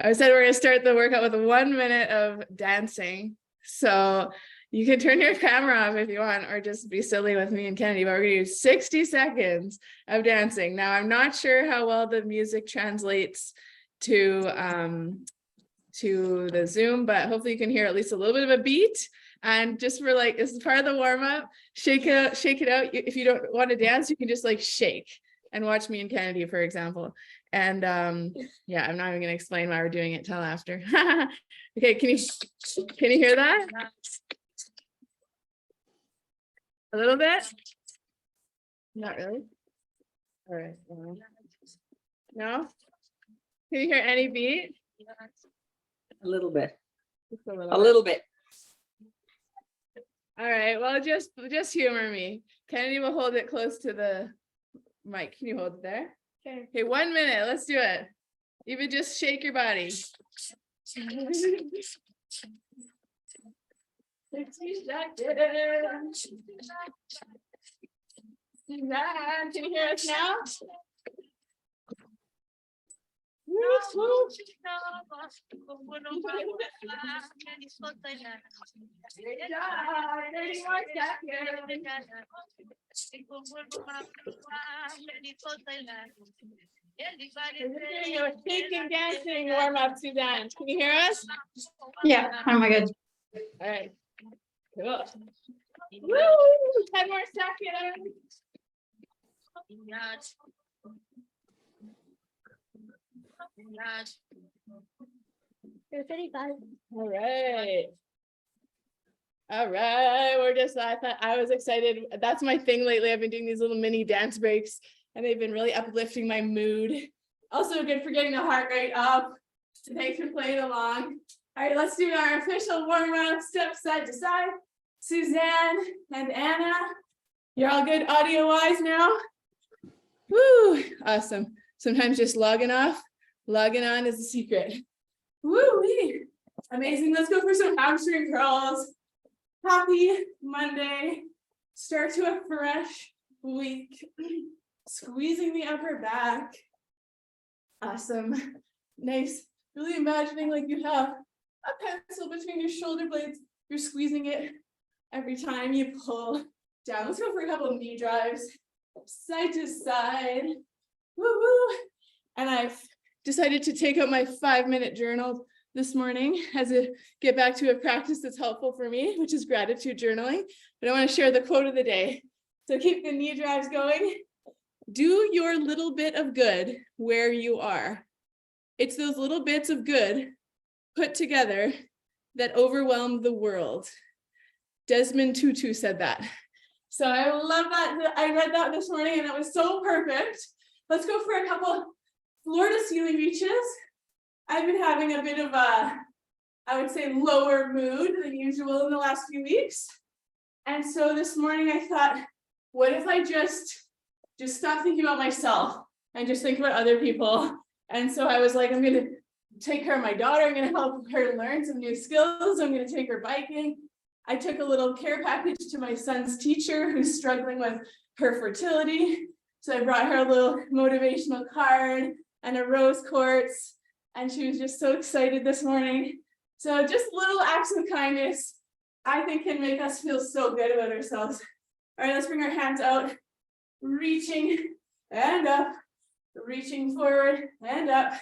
I said we're going to start the workout with 1 minute of dancing. So you can turn your camera off if you want, or just be silly with me and Kennedy, but we're going to do 60 seconds of dancing. Now, I'm not sure how well the music translates to the Zoom, but hopefully you can hear at least a little bit of a beat. And just for like, this is part of the warm up, shake it out. If you don't want to dance, you can just like shake and watch me and Kennedy, for example. And yeah, I'm not even going to explain why we're doing it till after. Okay, can you hear that? A little bit? Not really. All right. No? Can you hear any beat? A little bit. Just a A little bit. All right. Well, just humor me. Kennedy will hold it close to the mic. Can you hold it there? Okay. Okay, 1 minute. Let's do it. Even just shake your body. 60 seconds. Can you hear us now? Shaking, dancing warm up, Suzanne. Can you hear us? Yeah, oh my God. All right. Cool. Woo! 10 more seconds. You're 35. All right. All right. I was excited. That's my thing lately. I've been doing these little mini dance breaks and they've been really uplifting my mood. Also good for getting the heart rate up. So thanks for playing along. All right, let's do our official warm up. Step side to side. Suzanne and Anna, you're all good audio wise now? Woo, awesome. Sometimes just logging on is the secret. Woo, amazing. Let's go for some hamstring curls. Happy Monday. Start to a fresh week. Squeezing the upper back. Awesome. Nice. Really imagining like you have a pencil between your shoulder blades. You're squeezing it every time you pull down. Let's go for a couple of knee drives. Side to side. Woo woo. And I've decided to take out my 5-minute journal this morning as a get back to a practice that's helpful for me, which is gratitude journaling. But I want to share the quote of the day. So keep the knee drives going. Do your little bit of good where you are. It's those little bits of good put together that overwhelm the world. Desmond Tutu said that. So I love that. I read that this morning and it was so perfect. Let's go for a couple floor to ceiling reaches. I've been having a bit of a, I would say, lower mood than usual in the last few weeks. And so this morning I thought, what if I just stop thinking about myself and just think about other people? And so I was like, I'm going to take care of my daughter. I'm going to help her learn some new skills. I'm going to take her biking. I took a little care package to my son's teacher who's struggling with her fertility. So I brought her a little motivational card and a rose quartz. And she was just so excited this morning. So just little acts of kindness, I think, can make us feel so good about ourselves. All right, let's bring our hands out, reaching and up, reaching forward and up.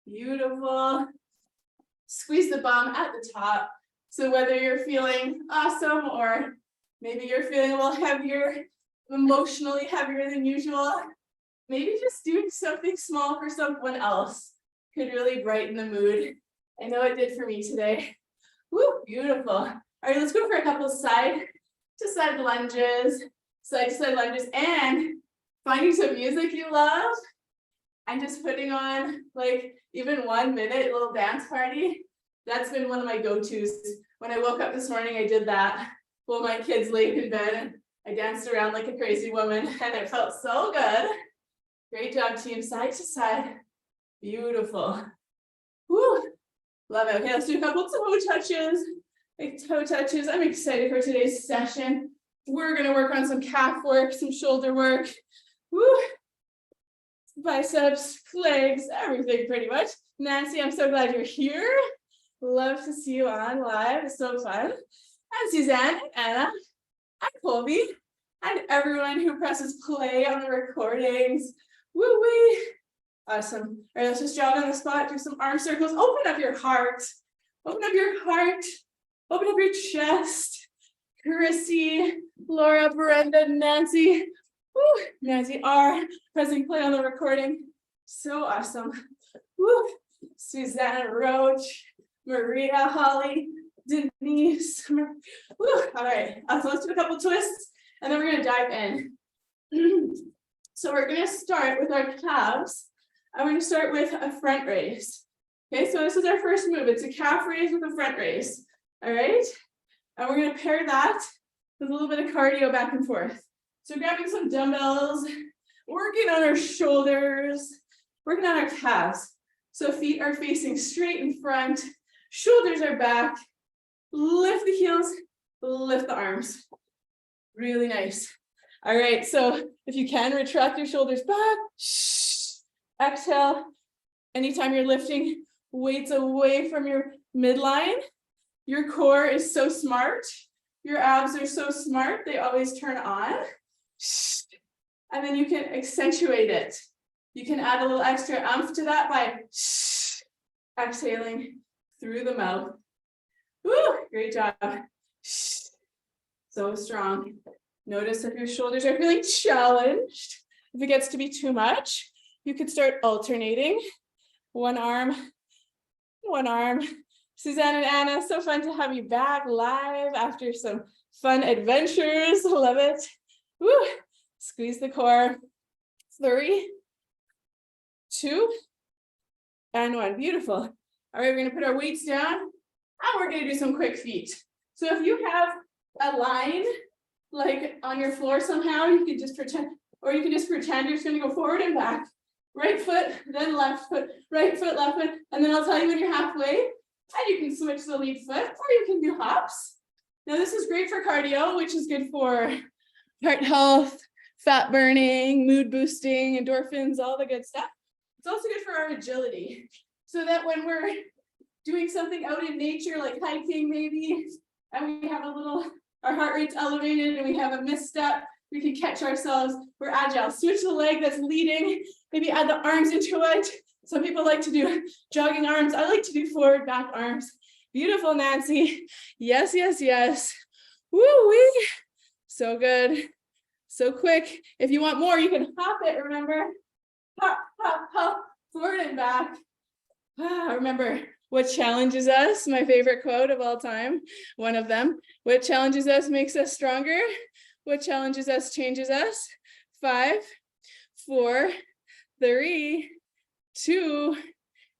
Beautiful. Squeeze the bum at the top. So whether you're feeling awesome or maybe you're feeling a little heavier, emotionally heavier than usual, maybe just doing something small for someone else could really brighten the mood. I know it did for me today. Woo, beautiful. All right, let's go for a couple of side to side lunges, and finding some music you love and just putting on like even 1 minute little dance party. That's been one of my go-tos. When I woke up this morning, I did that while my kids laid in bed and I danced around like a crazy woman and it felt so good. Great job, team. Side to side. Beautiful. Woo. Love it. Okay, let's do a couple of toe touches. Like toe touches. I'm excited for today's session. We're going to work on some calf work, some shoulder work. Woo. biceps, legs, everything pretty much. Nancy, I'm so glad you're here. Love to see you on live. It's so fun. And Suzanne, and Anna, and Colby, and everyone who presses play on the recordings. Woo wee. Awesome. All right, let's just jog on the spot, do some arm circles. Open up your heart. Open up your heart. Open up your chest. Chrissy, Laura, Brenda, Nancy. Woo, Nancy R. pressing play on the recording. So awesome. Woo. Suzanne Roach, Maria, Holly, Denise. Woo. All right, so let's do a couple twists and then we're gonna dive in. So we're gonna start with our calves. I'm gonna start with a front raise. Okay, so this is our first move. It's a calf raise with a front raise. All right, and we're gonna pair that with a little bit of cardio back and forth. So grabbing some dumbbells, working on our shoulders, working on our calves. So feet are facing straight in front, shoulders are back, lift the heels, lift the arms. Really nice. All right, so if you can, retract your shoulders back. Exhale. Anytime you're lifting weights away from your midline, your core is so smart. Your abs are so smart, they always turn on. And then you can accentuate it. You can add a little extra oomph to that by exhaling through the mouth. Woo, great job. So strong. Notice if your shoulders are feeling challenged. If it gets to be too much, you could start alternating. One arm. Suzanne and Anna, so fun to have you back live after some fun adventures. Love it. Woo. Squeeze the core. 3, 2, and 1. Beautiful. All right, we're gonna put our weights down and we're gonna do some quick feet. So if you have a line like on your floor somehow, you can just pretend, or you can just pretend you're just gonna go forward and back. Right foot, then left foot, right foot, left foot, and then I'll tell you when you're halfway, and you can switch the lead foot, or you can do hops. Now this is great for cardio, which is good for heart health, fat burning, mood boosting, endorphins, all the good stuff. It's also good for our agility, so that when we're doing something out in nature, like hiking maybe, and we have a little, our heart rate's elevated and we have a misstep, we can catch ourselves, we're agile. Switch the leg that's leading, maybe add the arms into it. Some people like to do jogging arms. I like to do forward back arms. Beautiful, Nancy. Yes, yes, yes. Woo wee. So good. So quick. If you want more, you can hop it, remember? Hop, hop, hop, forward and back. Remember, what challenges us, my favorite quote of all time, one of them, what challenges us makes us stronger. What challenges us changes us. 5, 4, 3, 2,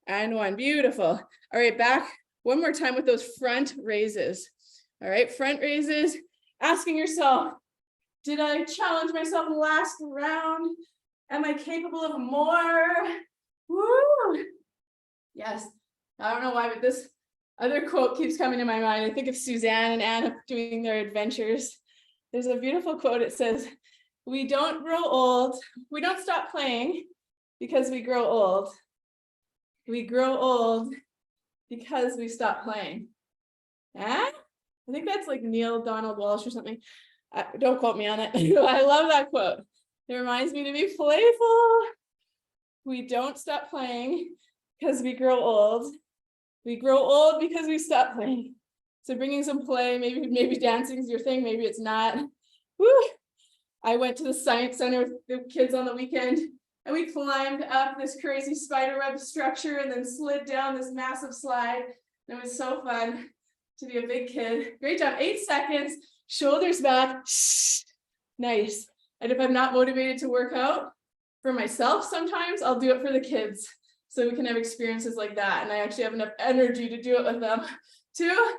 and 1. Beautiful. All right, back one more time with those front raises. All right, front raises, asking yourself, did I challenge myself last round? Am I capable of more? Woo! Yes, I don't know why, but this other quote keeps coming to my mind. I think of Suzanne and Anna doing their adventures. There's a beautiful quote. It says, we don't grow old. We don't stop playing because we grow old. We grow old because we stop playing. I think that's like Neil Donald Walsh or something. Don't quote me on it. I love that quote. It reminds me to be playful. We don't stop playing because we grow old. We grow old because we stop playing. So bringing some play, maybe dancing is your thing, maybe it's not. Woo! I went to the science center with the kids on the weekend and we climbed up this crazy spider web structure and then slid down this massive slide. It was so fun to be a big kid. Great job. 8 seconds, shoulders back. Nice. And if I'm not motivated to work out for myself, sometimes I'll do it for the kids so we can have experiences like that. And I actually have enough energy to do it with them. 2,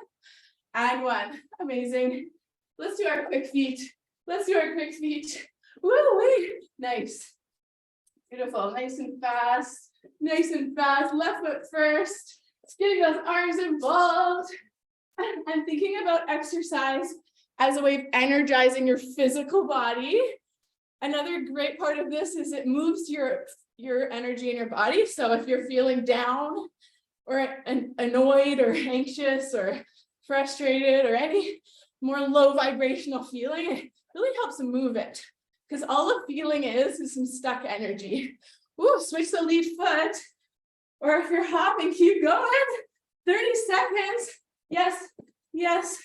and 1. Amazing. Let's do our quick feet. Let's do our quick feet. Woo-wee. Nice. Beautiful. Nice and fast. Nice and fast. Left foot first. Let's get those arms involved. I'm thinking about exercise as a way of energizing your physical body. Another great part of this is it moves your your energy in your body. So if you're feeling down or annoyed or anxious or frustrated or any more low vibrational feeling, it really helps move it. Because all a feeling is some stuck energy. Ooh, switch the lead foot. Or if you're hopping, keep going. 30 seconds. Yes, yes.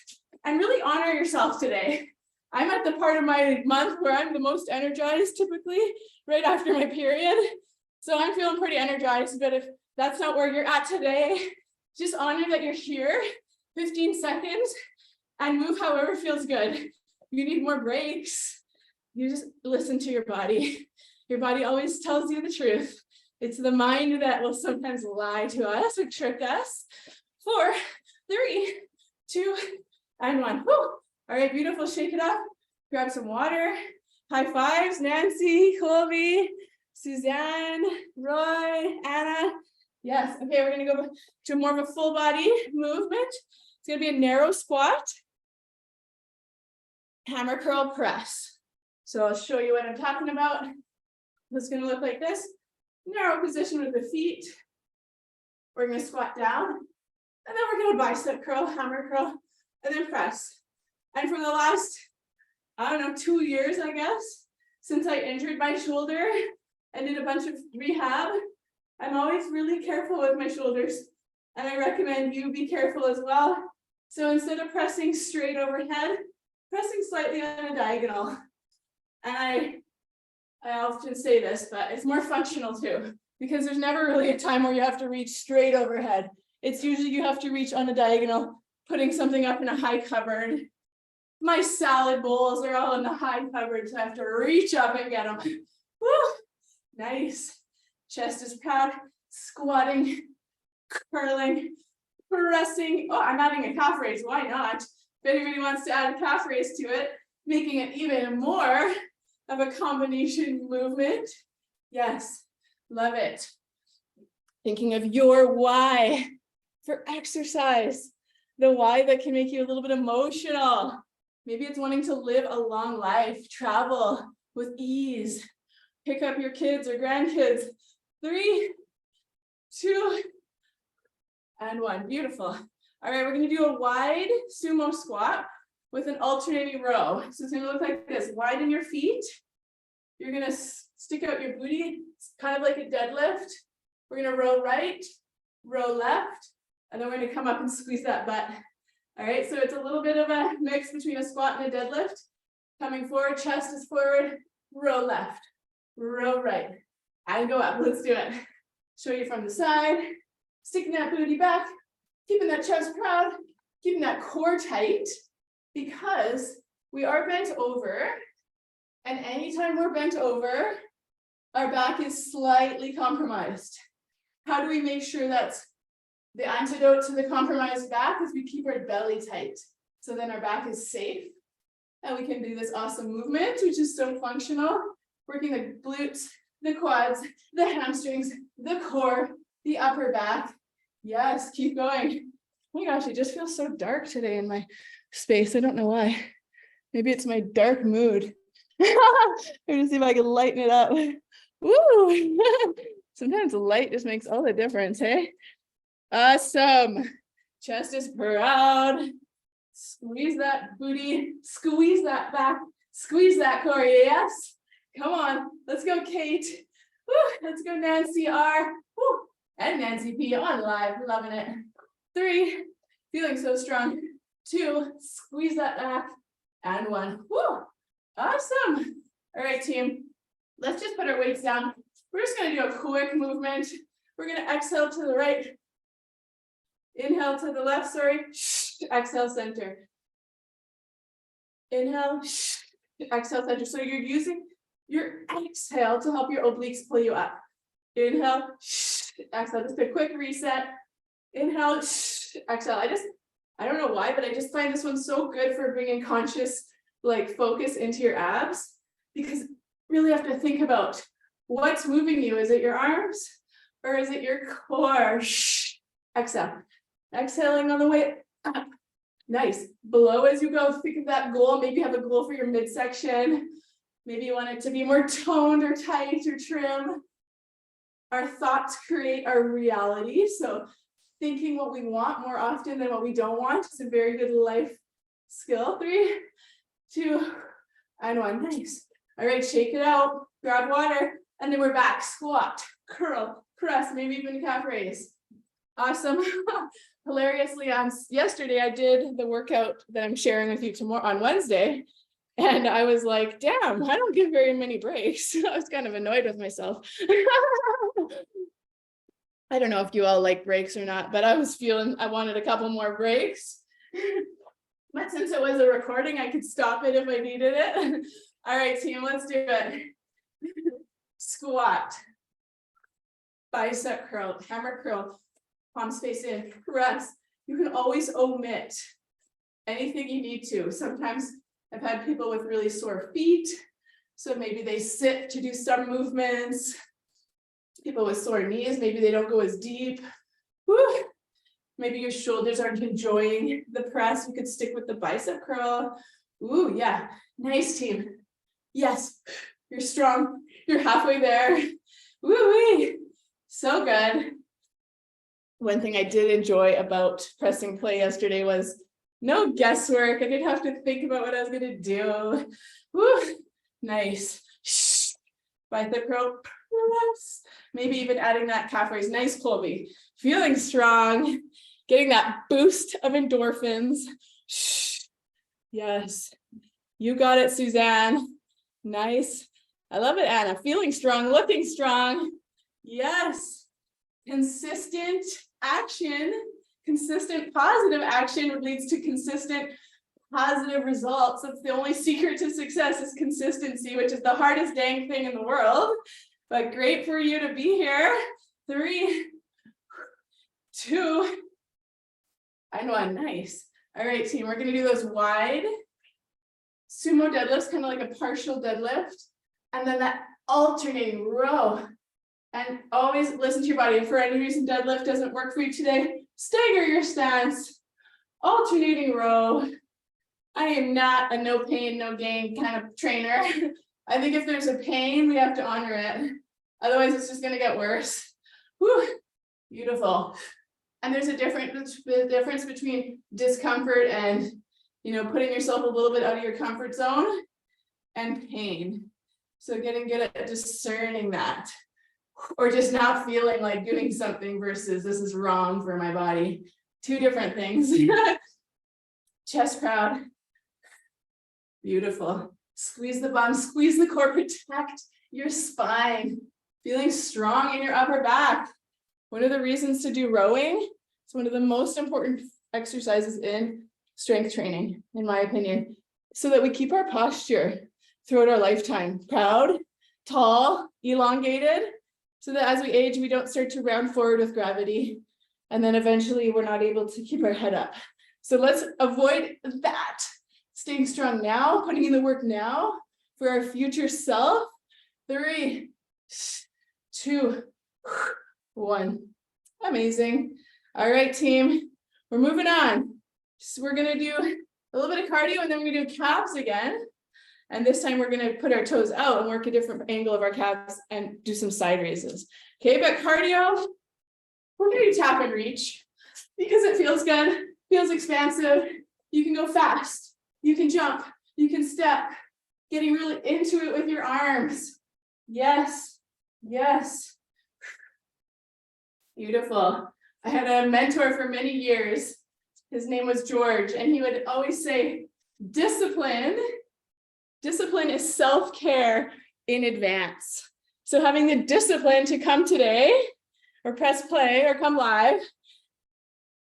And really honor yourself today. I'm at the part of my month where I'm the most energized typically right after my period. So I'm feeling pretty energized, but if that's not where you're at today, just honor that you're here, 15 seconds, and move however feels good. You need more breaks. You just listen to your body. Your body always tells you the truth. It's the mind that will sometimes lie to us or trick us. 4, 3, 2, and 1. Woo. All right, beautiful. Shake it up. Grab some water. High fives, Nancy, Colby, Suzanne, Roy, Anna. Yes. Okay, we're going to go to more of a full body movement. It's going to be a narrow squat. Hammer curl press. So I'll show you what I'm talking about. It's going to look like this. Narrow position with the feet. We're going to squat down. And then we're going to bicep curl, hammer curl, and then press. And for the last, I don't know, 2 years, I guess, since I injured my shoulder and did a bunch of rehab, I'm always really careful with my shoulders. And I recommend you be careful as well. So instead of pressing straight overhead, pressing slightly on a diagonal. And I often say this, but it's more functional too, because there's never really a time where you have to reach straight overhead. It's usually you have to reach on a diagonal, putting something up in a high cupboard. My salad bowls are all in the high cupboard, so I have to reach up and get them. Woo! Nice. Chest is proud. Squatting, curling, pressing. Oh, I'm adding a calf raise. Why not? If anybody wants to add a calf raise to it, making it even more of a combination movement. Yes, love it. Thinking of your why for exercise, the why that can make you a little bit emotional. Maybe it's wanting to live a long life, travel with ease, pick up your kids or grandkids. 3, 2, and 1. Beautiful. All right, we're going to do a wide sumo squat with an alternating row. So it's going to look like this. Widen your feet. You're going to stick out your booty. It's kind of like a deadlift. We're going to row right, row left, and then we're going to come up and squeeze that butt. All right, so it's a little bit of a mix between a squat and a deadlift. Coming forward, chest is forward, row left, row right, and go up. Let's do it. Show you from the side, sticking that booty back, keeping that chest proud, keeping that core tight, because we are bent over, and anytime we're bent over, our back is slightly compromised. How do we make sure that's the antidote to the compromised back? Is we keep our belly tight. So then our back is safe. And we can do this awesome movement, which is so functional. Working the glutes, the quads, the hamstrings, the core, the upper back. Yes, keep going. Oh my gosh, it just feels so dark today in my space. I don't know why. Maybe it's my dark mood. I'm gonna see if I can lighten it up. Woo! Sometimes the light just makes all the difference, hey? Awesome. Chest is proud. Squeeze that booty, squeeze that back, squeeze that core, yes? Come on, let's go, Kate. Woo, let's go, Nancy R. Woo, and Nancy P on live, loving it. 3, feeling so strong. 2, squeeze that back, and 1. Woo, awesome. All right, team, let's just put our weights down. We're just gonna do a quick movement. We're gonna exhale to the right. Inhale to the left, sorry. Exhale, center. Inhale, exhale, center. So you're using your exhale to help your obliques pull you up. Inhale, exhale, just a quick reset. Inhale, exhale. I don't know why, but I just find this one so good for bringing conscious focus into your abs, because really have to think about what's moving you. Is it your arms or is it your core? Exhale. Exhaling on the way up. Nice. Below as you go, think of that goal. Maybe you have a goal for your midsection. Maybe you want it to be more toned or tight or trim. our thoughts create our reality. So thinking what we want more often than what we don't want is a very good life skill. 3, 2, and 1. Nice. All right, shake it out, grab water, and then we're back. Squat, curl, press, maybe even calf raise. Awesome. Hilariously, on yesterday, I did the workout that I'm sharing with you tomorrow on Wednesday. And I was like, damn, I don't give very many breaks. I was kind of annoyed with myself. I don't know if you all like breaks or not, but I was feeling I wanted a couple more breaks. But since it was a recording, I could stop it if I needed it. All right, team, let's do it. Squat. Bicep curl, hammer curl, palms face in, press. You can always omit anything you need to. Sometimes I've had people with really sore feet, so maybe they sit to do some movements. People with sore knees, maybe they don't go as deep. Woo. Maybe your shoulders aren't enjoying the press. You could stick with the bicep curl. Ooh, yeah, nice team. Yes, you're strong. You're halfway there. Woo-wee. So good. One thing I did enjoy about pressing play yesterday was no guesswork. I didn't have to think about what I was gonna do. Woo, nice. Shh. Bicep curl, press. Maybe even adding that calf raise. Nice, Colby. Feeling strong. Getting that boost of endorphins. Shh. Yes. You got it, Suzanne. Nice. I love it, Anna. Feeling strong, looking strong. Yes. Consistent action, consistent positive action leads to consistent positive results. That's the only secret to success is consistency, which is the hardest dang thing in the world. But great for you to be here. 3, 2, and 1. Nice. All right, team, we're going to do those wide sumo deadlifts, kind of like a partial deadlift. And then that alternating row. And always listen to your body. If for any reason deadlift doesn't work for you today, stagger your stance. Alternating row. I am not a no pain, no gain kind of trainer. I think if there's a pain, we have to honor it. Otherwise, it's just going to get worse. Whew. Beautiful. And there's a difference between discomfort and, putting yourself a little bit out of your comfort zone and pain. So getting good at discerning that, or just not feeling like doing something versus this is wrong for my body. 2 different things. Chest crowd. Beautiful. Squeeze the bum, squeeze the core, protect your spine. Feeling strong in your upper back. One of the reasons to do rowing, it's one of the most important exercises in strength training, in my opinion, so that we keep our posture throughout our lifetime. Proud, tall, elongated, so that as we age, we don't start to round forward with gravity. And then eventually we're not able to keep our head up. So let's avoid that. Staying strong now, putting in the work now for our future self. 3, 2, 1. Amazing. All right, team, we're moving on. So we're going to do a little bit of cardio and then we're going to do calves again. And this time we're going to put our toes out and work a different angle of our calves and do some side raises. Okay, but cardio, we're going to do tap and reach because it feels good, feels expansive. You can go fast, you can jump, you can step, getting really into it with your arms. Yes, yes. Beautiful. I had a mentor for many years. His name was George, and he would always say, discipline is self-care in advance. So having the discipline to come today or press play or come live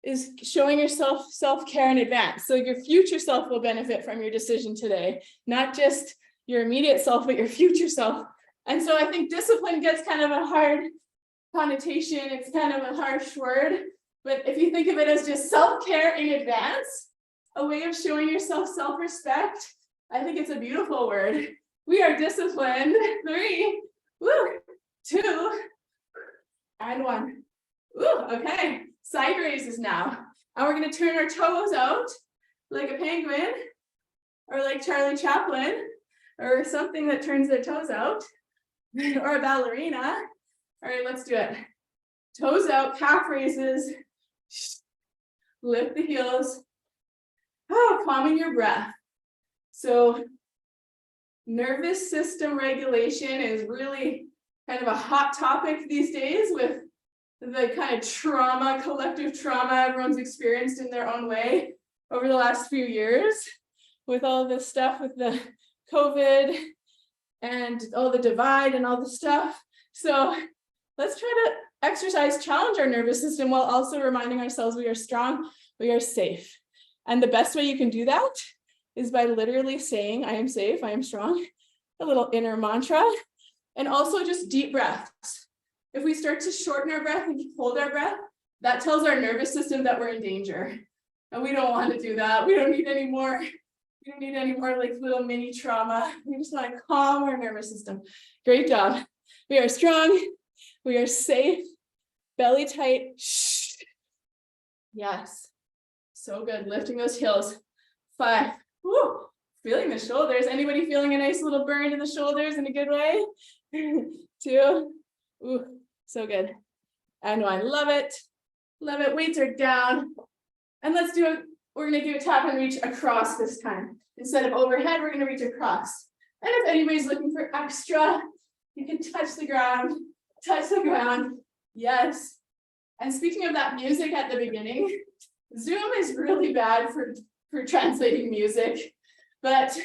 is showing yourself self-care in advance. So your future self will benefit from your decision today, not just your immediate self, but your future self. And so I think discipline gets kind of a hard connotation. It's kind of a harsh word, but if you think of it as just self-care in advance, a way of showing yourself self-respect, I think it's a beautiful word. We are disciplined. 3, 2, and 1. Okay. Side raises now. And we're going to turn our toes out like a penguin or like Charlie Chaplin or something that turns their toes out or a ballerina. All right, let's do it. Toes out, calf raises. Lift the heels. Oh, calming your breath. So nervous system regulation is really kind of a hot topic these days with the kind of trauma, collective trauma everyone's experienced in their own way over the last few years with all this stuff with the COVID and all the divide and all the stuff. So let's try to exercise, challenge our nervous system while also reminding ourselves we are strong, we are safe. And the best way you can do that is by literally saying, I am safe, I am strong, a little inner mantra, and also just deep breaths. If we start to shorten our breath and hold our breath, that tells our nervous system that we're in danger. And we don't want to do that. We don't need any more. We don't need any more like little mini trauma. We just want to calm our nervous system. Great job. We are strong. We are safe. Belly tight. Shh. Yes. So good. Lifting those heels. 5. Woo. Feeling the shoulders. Anybody feeling a nice little burn in the shoulders in a good way? 2. Ooh, so good. And 1. Love it. Love it. Weights are down. And let's do it. We're going to do a tap and reach across this time. Instead of overhead, we're going to reach across. And if anybody's looking for extra, you can touch the ground. Touch the ground. Yes. And speaking of that music at the beginning, Zoom is really bad for translating music. But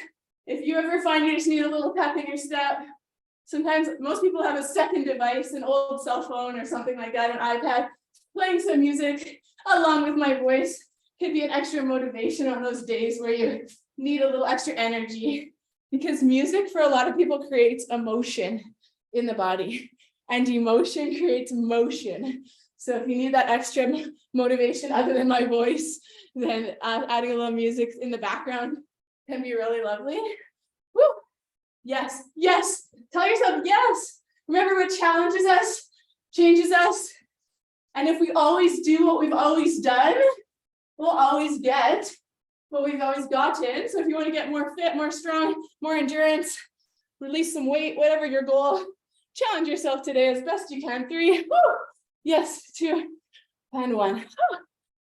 if you ever find you just need a little pep in your step, sometimes most people have a second device, an old cell phone or something like that, an iPad, playing some music along with my voice could be an extra motivation on those days where you need a little extra energy, because music for a lot of people creates emotion in the body, and emotion creates motion. So if you need that extra motivation other than my voice, then adding a little music in the background can be really lovely. Woo! Yes, yes. Tell yourself yes. Remember what challenges us, changes us. And if we always do what we've always done, we'll always get what we've always gotten. So if you want to get more fit, more strong, more endurance, release some weight, whatever your goal, challenge yourself today as best you can. 3, woo! Yes, 2, and 1.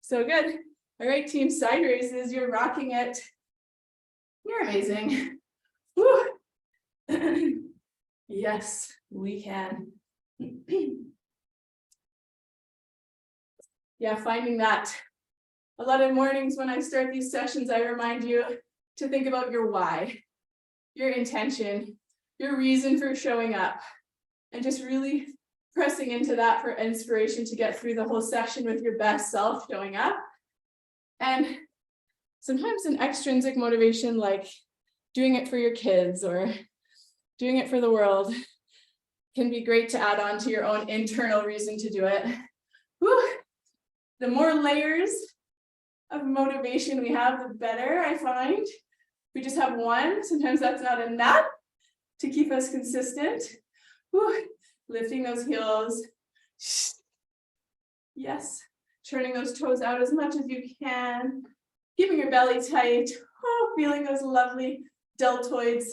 So good. All right, team, side raises. You're rocking it. You're amazing. Woo! Yes, we can. Yeah, finding that. A lot of mornings when I start these sessions, I remind you to think about your why, your intention, your reason for showing up, and just really pressing into that for inspiration to get through the whole session with your best self showing up. And sometimes an extrinsic motivation, like doing it for your kids or doing it for the world, can be great to add on to your own internal reason to do it. Whew. The more layers of motivation we have, the better, I find. If we just have one, sometimes that's not enough to keep us consistent. Whew. Lifting those heels. Yes. Turning those toes out as much as you can. Keeping your belly tight. Oh, feeling those lovely deltoids,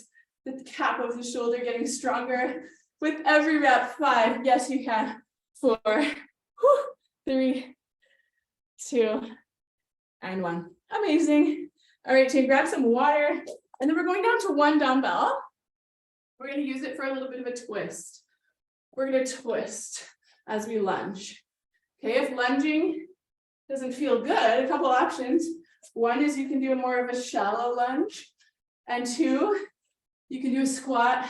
the cap of the shoulder getting stronger with every rep. 5. Yes, you can. 4. Whew. 3, 2, and 1. Amazing. All right, team, grab some water. And then we're going down to 1 dumbbell. We're going to use it for a little bit of a twist. We're going to twist as we lunge. Okay, if lunging doesn't feel good, a couple options. 1 is you can do more of a shallow lunge. And 2, you can do a squat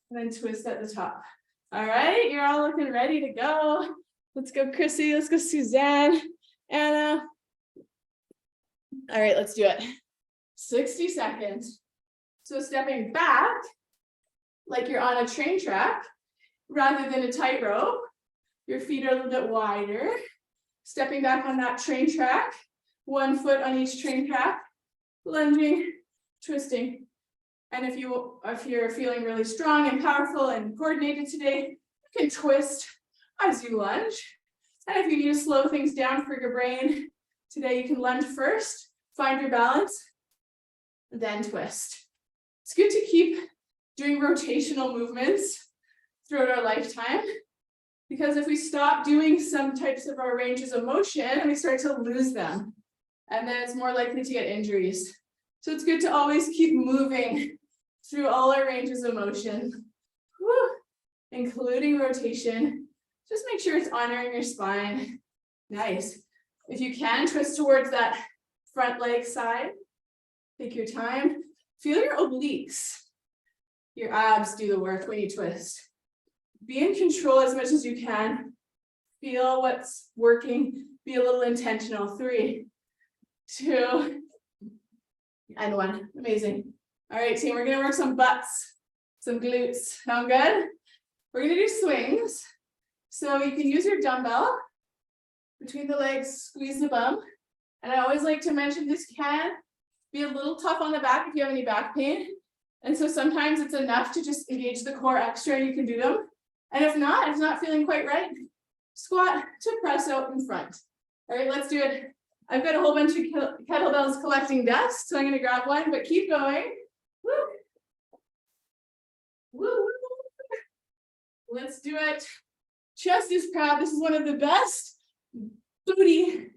and then twist at the top. All right, you're all looking ready to go. Let's go, Chrissy. Let's go, Suzanne, Anna. All right, let's do it. 60 seconds. So stepping back, like you're on a train track, rather than a tightrope. Your feet are a little bit wider. Stepping back on that train track, 1 foot on each train track, lunging, twisting. And if you're feeling really strong and powerful and coordinated today, you can twist as you lunge. And if you need to slow things down for your brain, today you can lunge first, find your balance, then twist. It's good to keep doing rotational movements throughout our lifetime. Because if we stop doing some types of our ranges of motion, we start to lose them. And then it's more likely to get injuries. So it's good to always keep moving through all our ranges of motion, including rotation. Just make sure it's honoring your spine. Nice. If you can, twist towards that front leg side. Take your time. Feel your obliques. Your abs do the work when you twist. Be in control as much as you can. Feel what's working. Be a little intentional. 3, 2, and 1. Amazing. All right, team, we're going to work some butts, some glutes. Sound good? We're going to do swings. So you can use your dumbbell between the legs, squeeze the bum. And I always like to mention this can be a little tough on the back if you have any back pain. And so sometimes it's enough to just engage the core extra and you can do them. And if it's not feeling quite right, squat to press out in front. All right, let's do it. I've got a whole bunch of kettlebells collecting dust, so I'm going to grab one, but keep going. Woo. Woo. Let's do it. Chest is proud. This is one of the best booty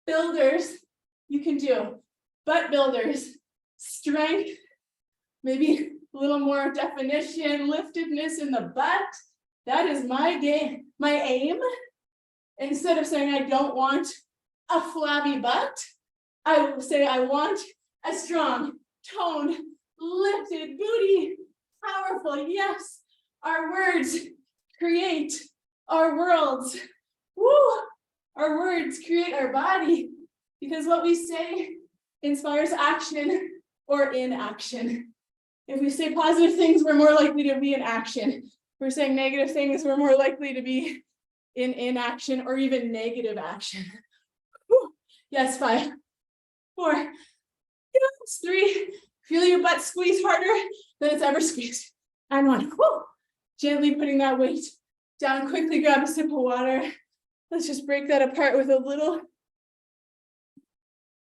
builders you can do. Butt builders, strength, maybe a little more definition, liftedness in the butt. That is my game, my aim. Instead of saying I don't want a flabby butt, I will say I want a strong, toned, lifted booty. Powerful, yes. Our words create our worlds. Woo! Our words create our body because what we say inspires action or inaction. If we say positive things, we're more likely to be in action. If we're saying negative things, we're more likely to be in inaction or even negative action. Woo. Yes, 5, 4, yes, 3. Feel your butt squeeze harder than it's ever squeezed. And 1. Woo. Gently putting that weight down. Quickly grab a sip of water. Let's just break that apart with a little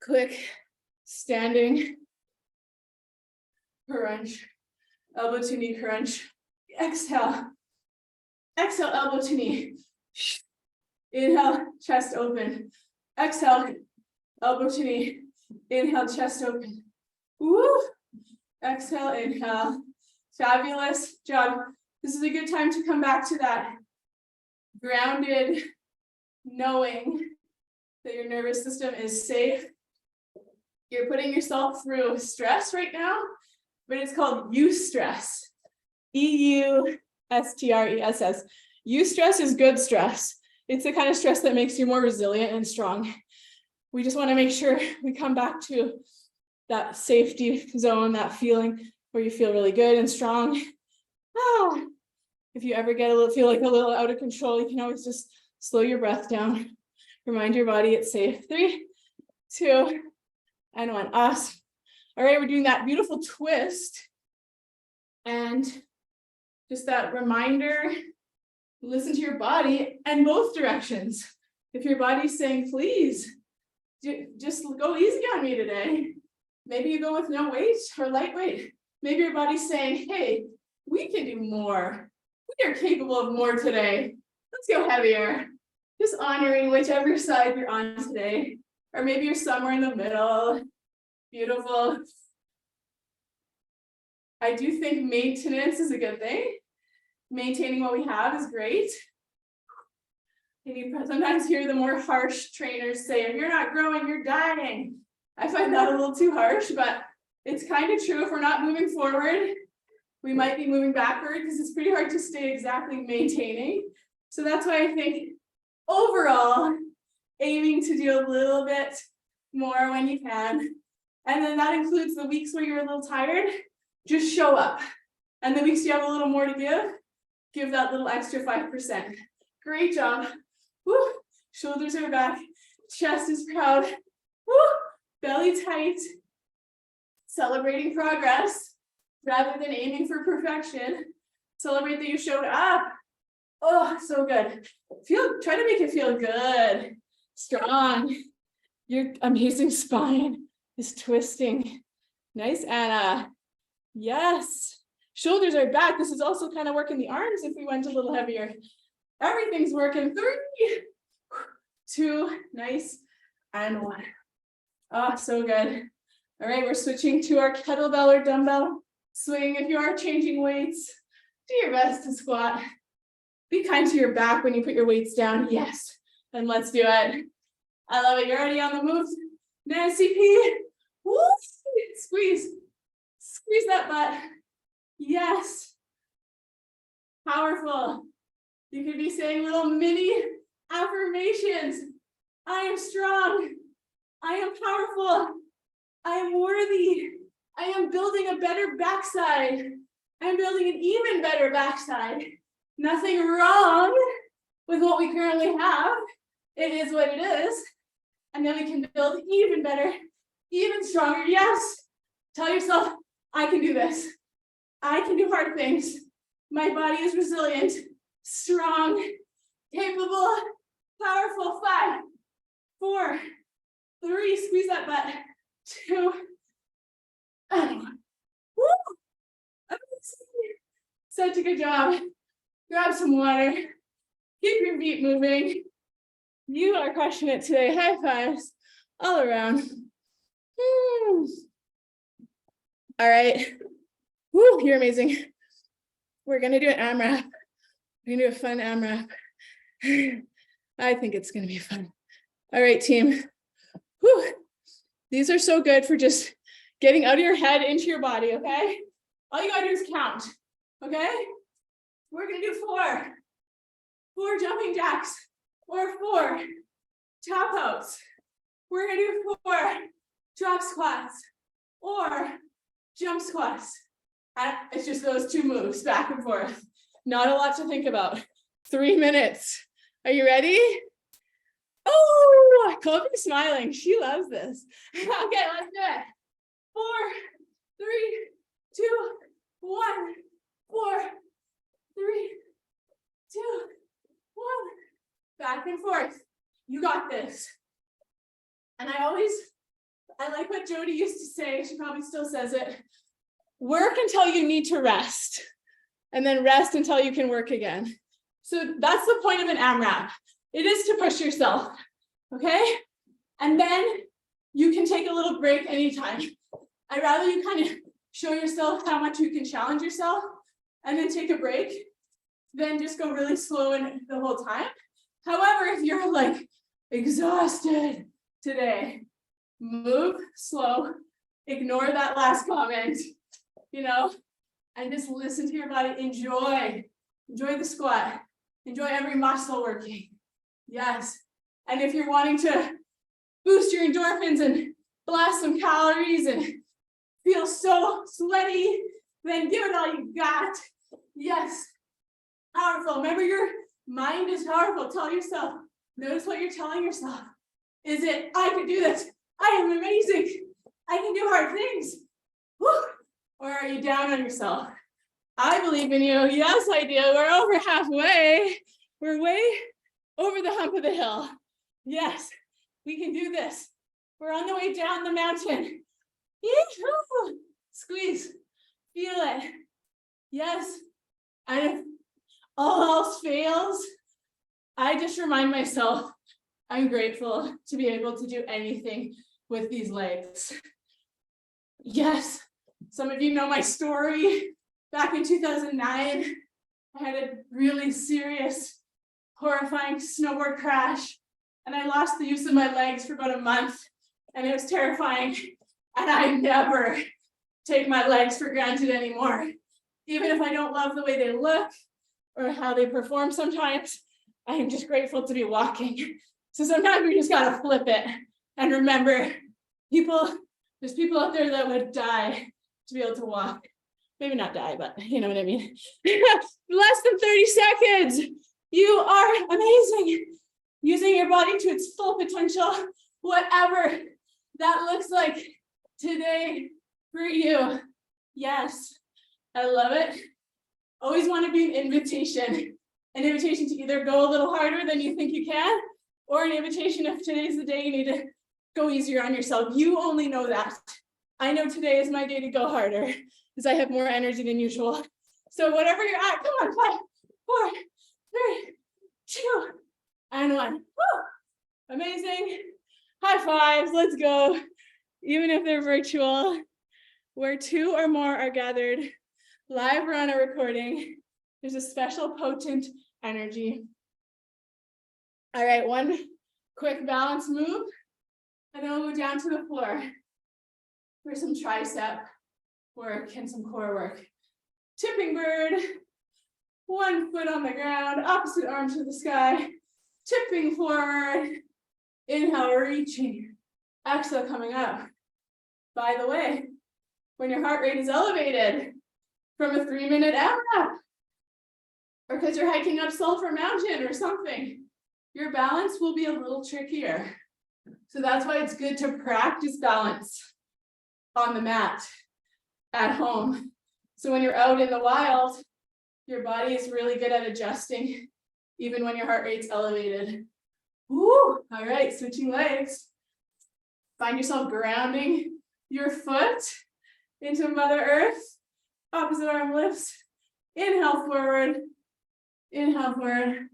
quick standing crunch. Elbow to knee crunch. Exhale. Exhale, elbow to knee. Inhale, chest open. Exhale, elbow to knee. Inhale, chest open. Woo. Exhale, inhale. Fabulous job. This is a good time to come back to that grounded knowing that your nervous system is safe. You're putting yourself through stress right now, but it's called eustress. EUSTRESS. Eustress is good stress. It's the kind of stress that makes you more resilient and strong. We just want to make sure we come back to that safety zone, that feeling where you feel really good and strong. Oh, if you ever feel like a little out of control, you can always just slow your breath down. Remind your body it's safe. 3, 2, and 1. Awesome. All right, we're doing that beautiful twist. And just that reminder, listen to your body and both directions. If your body's saying, please, just go easy on me today. Maybe you go with no weight or lightweight. Maybe your body's saying, hey, we can do more. We are capable of more today. Let's go heavier. Just honoring whichever side you're on today. Or maybe you're somewhere in the middle. Beautiful. I do think maintenance is a good thing. Maintaining what we have is great. And you sometimes hear the more harsh trainers say, if you're not growing, you're dying. I find that a little too harsh, but it's kind of true. If we're not moving forward, we might be moving backward because it's pretty hard to stay exactly maintaining. So that's why I think overall, aiming to do a little bit more when you can. And then that includes the weeks where you're a little tired, just show up. And the weeks you have a little more to give that little extra 5%. Great job. Woo. Shoulders are back, chest is proud. Woo. Belly tight. Celebrating progress rather than aiming for perfection. Celebrate that you showed up. Oh, so good. Try to make it feel good, strong. Your amazing spine is twisting. Nice, Anna. Yes. Shoulders are back. This is also kind of working the arms if we went a little heavier. Everything's working. 3, 2, nice, and 1. Oh, so good. All right, we're switching to our kettlebell or dumbbell swing. If you are changing weights, do your best to squat. Be kind to your back when you put your weights down. Yes, and let's do it. I love it. You're already on the move. Nancy P. Woo! Squeeze. Squeeze that butt. Yes. Powerful. You could be saying little mini affirmations. I am strong. I am powerful. I am worthy. I am building a better backside. I am building an even better backside. Nothing wrong with what we currently have. It is what it is. And then we can build even better, even stronger. Yes. Tell yourself, I can do this. I can do hard things. My body is resilient, strong, capable, powerful. 5, 4, 3, squeeze that butt. 2, and 1. Woo! Such a good job. Grab some water. Keep your feet moving. You are crushing it today. High fives all around. All right. Woo, you're amazing. We're gonna do an AMRAP. We're gonna do a fun AMRAP. I think it's gonna be fun. All right, team. Woo. These are so good for just getting out of your head into your body, okay? All you gotta do is count, okay? We're gonna do 4 jumping jacks or 4 tap outs. We're gonna do 4 drop squats or jump squats. It's just those 2 moves back and forth. Not a lot to think about. 3 minutes. Are you ready? Oh, Kobe's smiling. She loves this. Okay, let's do it. 4, 3, 2, 1. 4, 3, 2, 1. Back and forth. You got this. And I like what Jody used to say. She probably still says it. Work until you need to rest. And then rest until you can work again. So that's the point of an AMRAP. It is to push yourself. Okay? And then you can take a little break anytime. I'd rather you kind of show yourself how much you can challenge yourself and then take a break than just go really slow and the whole time. However, if you're like exhausted today, move slow, ignore that last comment, and just listen to your body. Enjoy the squat, enjoy every muscle working. Yes. And if you're wanting to boost your endorphins and blast some calories and feel so sweaty, then give it all you got. Yes. Powerful. Remember, your mind is powerful. Tell yourself, notice what you're telling yourself. Is it, I can do this. I am amazing. I can do hard things. Woo. Or are you down on yourself? I believe in you. Yes, I do. We're over halfway. We're way over the hump of the hill. Yes, we can do this. We're on the way down the mountain. Yee-hoo. Squeeze. Feel it. Yes. And if all else fails, I just remind myself I'm grateful to be able to do anything with these legs. Yes. Some of you know my story. Back in 2009, I had a really serious, horrifying snowboard crash, and I lost the use of my legs for about a month, and it was terrifying. And I never take my legs for granted anymore. Even if I don't love the way they look or how they perform sometimes, I am just grateful to be walking. So sometimes we just gotta flip it and remember, there's people out there that would die to be able to walk. Maybe not die, but you know what I mean. Less than 30 seconds. You are amazing. Using your body to its full potential, whatever that looks like today for you. Yes, I love it. Always want to be an invitation to either go a little harder than you think you can, or an invitation if today's the day you need to go easier on yourself. You only know that. I know today is my day to go harder because I have more energy than usual. So whatever you're at, come on, 5, 4, 3, 2, and 1. Woo! Amazing. High fives. Let's go. Even if they're virtual, where 2 or more are gathered, live or on a recording, there's a special potent energy. All right, one quick balance move, and then we'll go down to the floor for some tricep work and some core work. Tipping bird, 1 foot on the ground, opposite arm to the sky, tipping forward, inhale, reaching, exhale, coming up. By the way, when your heart rate is elevated from a 3-minute AMRAP, or because you're hiking up Sulphur Mountain or something, your balance will be a little trickier. So that's why it's good to practice balance on the mat at home. So when you're out in the wild, your body is really good at adjusting, even when your heart rate's elevated. Woo! All right, switching legs. Find yourself grounding your foot into Mother Earth. Opposite arm lifts. Inhale forward. Inhale forward.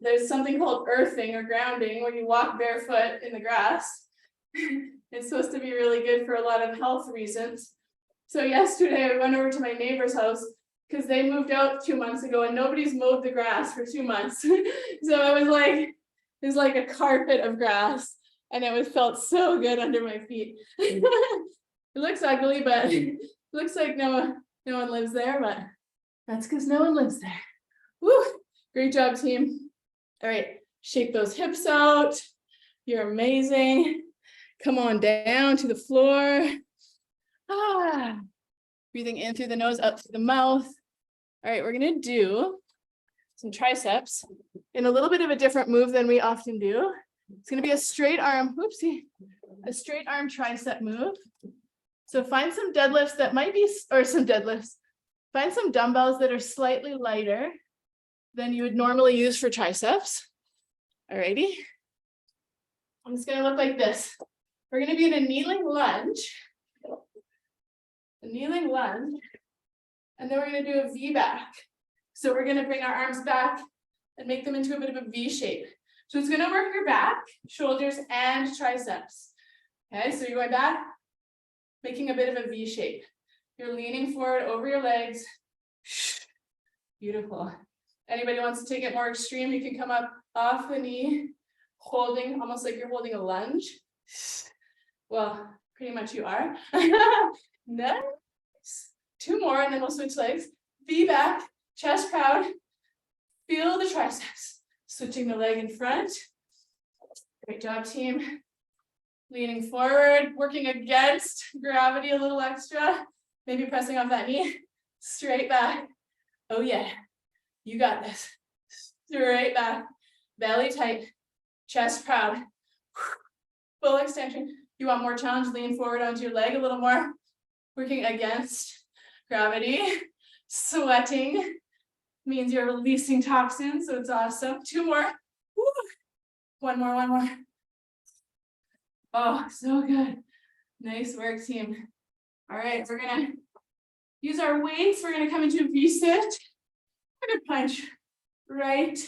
There's something called earthing or grounding where you walk barefoot in the grass. It's supposed to be really good for a lot of health reasons. So yesterday I went over to my neighbor's house because they moved out 2 months ago and nobody's mowed the grass for 2 months. So it was like a carpet of grass, and it felt so good under my feet. It looks ugly, but it looks like no one lives there, but that's because no one lives there. Woo! Great job, team. All right, shake those hips out. You're amazing. Come on down to the floor. Breathing in through the nose, out through the mouth. All right, we're gonna do some triceps in a little bit of a different move than we often do. It's gonna be a straight arm, a straight arm tricep move. So find some deadlifts that might be, or some deadlifts. Find some dumbbells that are slightly lighter than you would normally use for triceps. All righty. It's gonna look like this. We're gonna be in a kneeling lunge. And then we're gonna do a V back. So we're gonna bring our arms back and make them into a bit of a V shape. So it's gonna work your back, shoulders, and triceps. Okay, so you're going back, making a bit of a V shape. You're leaning forward over your legs. Beautiful. Anybody wants to take it more extreme, you can come up off the knee, holding, almost like you're holding a lunge. Well, pretty much you are. Nice. 2 more, and then we'll switch legs. V back, chest proud. Feel the triceps. Switching the leg in front. Great job, team. Leaning forward, working against gravity a little extra. Maybe pressing off that knee. Straight back. Oh yeah, you got this. Straight back. Belly tight. Chest proud. Full extension. You want more challenge? Lean forward onto your leg a little more. Working against gravity. Sweating means you're releasing toxins, so it's awesome. 2 more. Woo. One more. Oh, so good. Nice work, team. All right, we're gonna use our weights. We're gonna come into a V-sit. We're gonna punch right,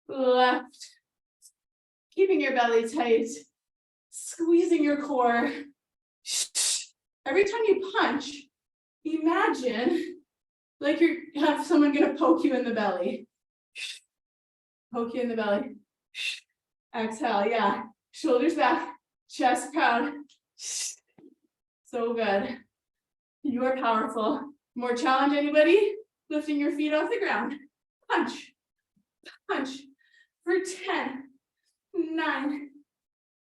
left. Keeping your belly tight. Squeezing your core. Every time you punch, imagine like you have someone gonna poke you in the belly. Poke you in the belly. Exhale, yeah. Shoulders back, chest proud. So good. You are powerful. More challenge, anybody? Lifting your feet off the ground. Punch. Punch. For 10, 9,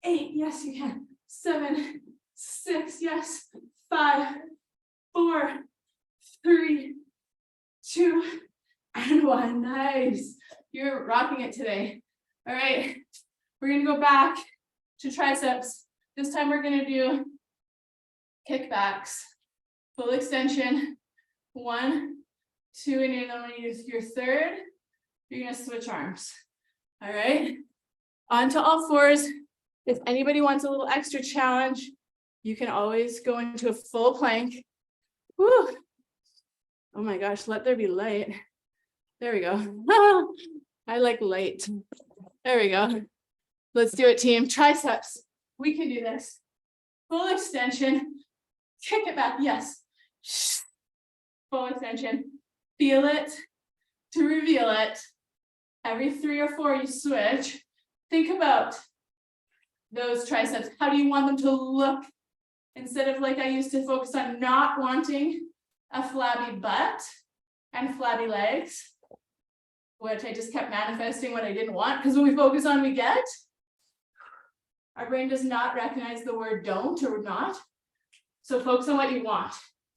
8. Yes, you can. 7, 6. Yes. 5, 4, 3, 2, and 1. Nice. You're rocking it today. All right. We're going to go back to triceps. This time we're going to do kickbacks. Full extension. 1, 2, and then when you use your third, you're going to switch arms. All right. Onto all fours. If anybody wants a little extra challenge, you can always go into a full plank. Woo. Oh my gosh, let there be light. There we go. I like light. There we go. Let's do it, team. Triceps. We can do this. Full extension. Kick it back. Yes. Full extension. Feel it to reveal it. Every 3 or 4 you switch. Think about those triceps. How do you want them to look? Instead of like I used to focus on not wanting a flabby butt and flabby legs, which I just kept manifesting what I didn't want, because when we focus on we get, our brain does not recognize the word don't or not. So focus on what you want.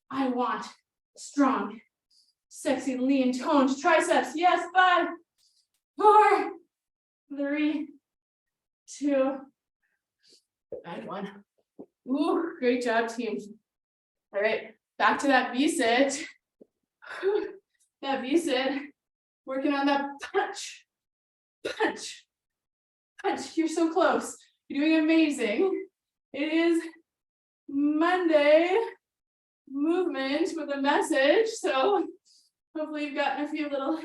I want strong, sexy, lean, toned triceps. Yes, 5, 4, 3, 2, and 1. Ooh, great job, team. All right, back to that V-sit. That V-sit. Working on that punch, punch, punch. You're so close. You're doing amazing. It is Monday movement with a message. So hopefully you've gotten a few little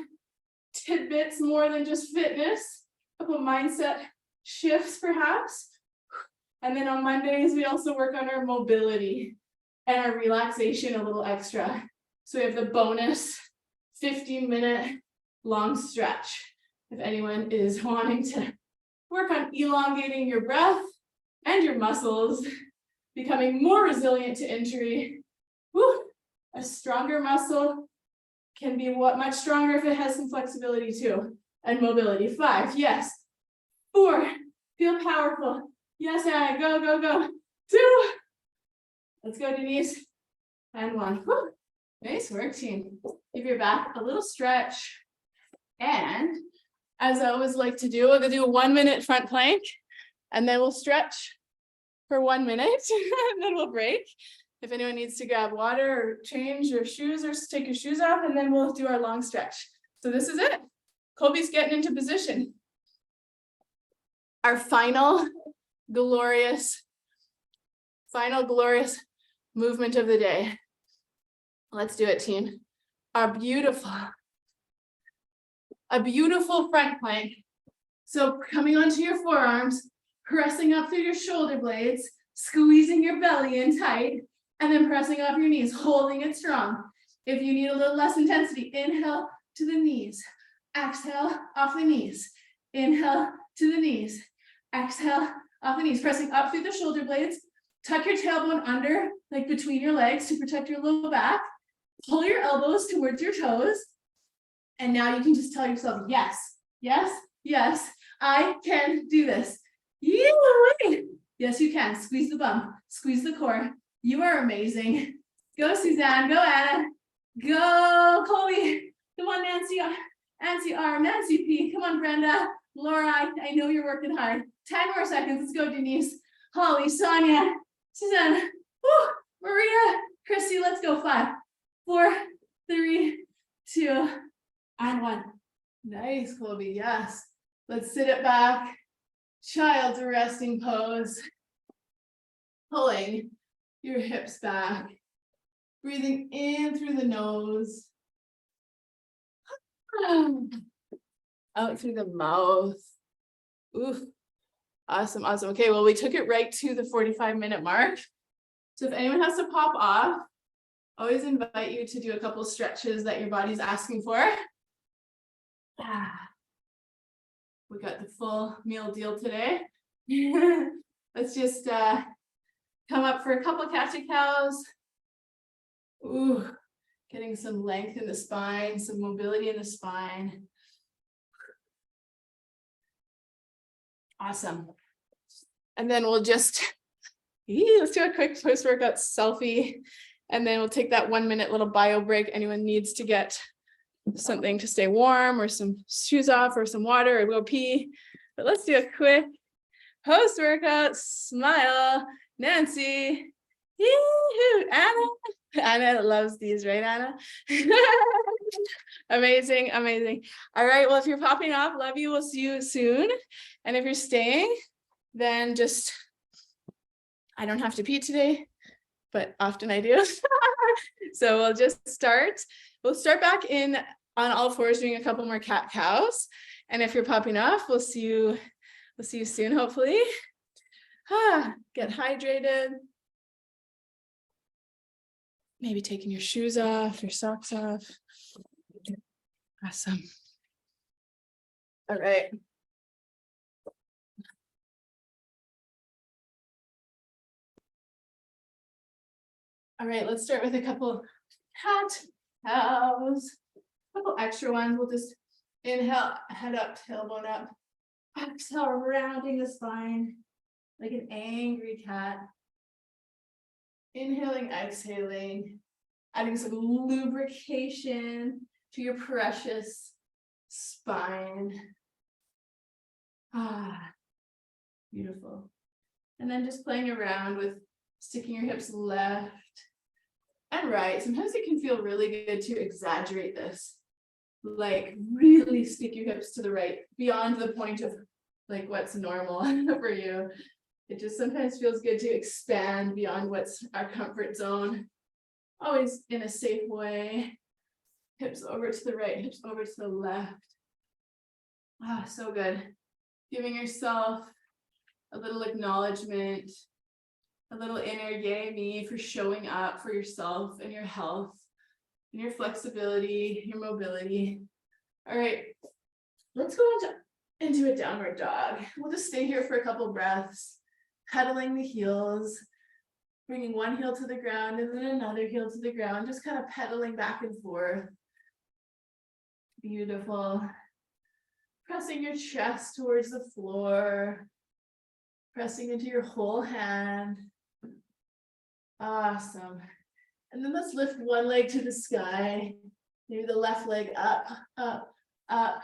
tidbits more than just fitness, a couple mindset shifts perhaps. And then on Mondays, we also work on our mobility and our relaxation a little extra. So we have the bonus 15-minute long stretch. If anyone is wanting to work on elongating your breath and your muscles, becoming more resilient to injury. Woo, a stronger muscle can be much stronger if it has some flexibility too, and mobility. 5, yes. 4, feel powerful. Yes, Anna, go, go, go. 2, let's go, Denise. And 1. Woo. Nice work, team. Give your back a little stretch. And as I always like to do, we'll do a 1-minute front plank, and then we'll stretch for 1 minute, and then we'll break. If anyone needs to grab water or change your shoes or take your shoes off, and then we'll do our long stretch. So this is it. Colby's getting into position. Our final glorious movement of the day. Let's do it, team. A beautiful front plank. So coming onto your forearms, pressing up through your shoulder blades, squeezing your belly in tight, and then pressing up your knees, holding it strong. If you need a little less intensity, inhale to the knees, exhale off the knees, inhale to the knees, exhale off the knees, pressing up through the shoulder blades. Tuck your tailbone under, like between your legs to protect your low back. Pull your elbows towards your toes. And now you can just tell yourself, yes, yes, yes, I can do this. Yes, you can. Squeeze the bum, squeeze the core. You are amazing. Go, Suzanne. Go, Anna. Go, Colby. Come on, Nancy. Nancy R. Nancy P. Come on, Brenda. Laura, I know you're working hard. 10 more seconds. Let's go, Denise. Holly, Sonia, Suzanne. Woo, Maria, Christy. Let's go. 5, 4, 3, 2, and 1. Nice, Colby. Yes. Let's sit it back. Child's resting pose. Pulling your hips back. Breathing in through the nose. Out through the mouth. Oof. Awesome, awesome. Okay, well, we took it right to the 45-minute mark. So if anyone has to pop off, always invite you to do a couple stretches that your body's asking for. We got the full meal deal today. Let's just come up for a couple cat-to-cows. Ooh, getting some length in the spine, some mobility in the spine. Awesome. And then we'll just, let's do a quick post-workout selfie. And then we'll take that 1-minute little bio break. Anyone needs to get something to stay warm or some shoes off or some water or go pee. But let's do a quick post-workout smile. Nancy. Anna loves these, right, Anna? Amazing, amazing. All right, well, if you're popping off, love you. We'll see you soon. And if you're staying, then just, I don't have to pee today, but often I do. So we'll just start. We'll start back in on all fours doing a couple more cat cows. And if you're popping off, we'll see you soon, hopefully. Get hydrated. Maybe taking your shoes off, your socks off. Awesome. All right. All right, let's start with a couple cat cows. A couple extra ones. We'll just inhale, head up, tailbone up. Exhale, rounding the spine like an angry cat. Inhaling, exhaling, adding some lubrication to your precious spine. Beautiful. And then just playing around with sticking your hips left and right. Sometimes it can feel really good to exaggerate this. Like really stick your hips to the right beyond the point of like what's normal for you. It just sometimes feels good to expand beyond what's our comfort zone. Always in a safe way. Hips over to the right, hips over to the left. So good. Giving yourself a little acknowledgement, a little inner yay me for showing up for yourself and your health and your flexibility, your mobility. All right, let's go into a downward dog. We'll just stay here for a couple breaths, cuddling the heels, bringing one heel to the ground and then another heel to the ground, just kind of pedaling back and forth. Beautiful. Pressing your chest towards the floor, pressing into your whole hand. Awesome. And then let's lift one leg to the sky. Maybe the left leg up, up, up.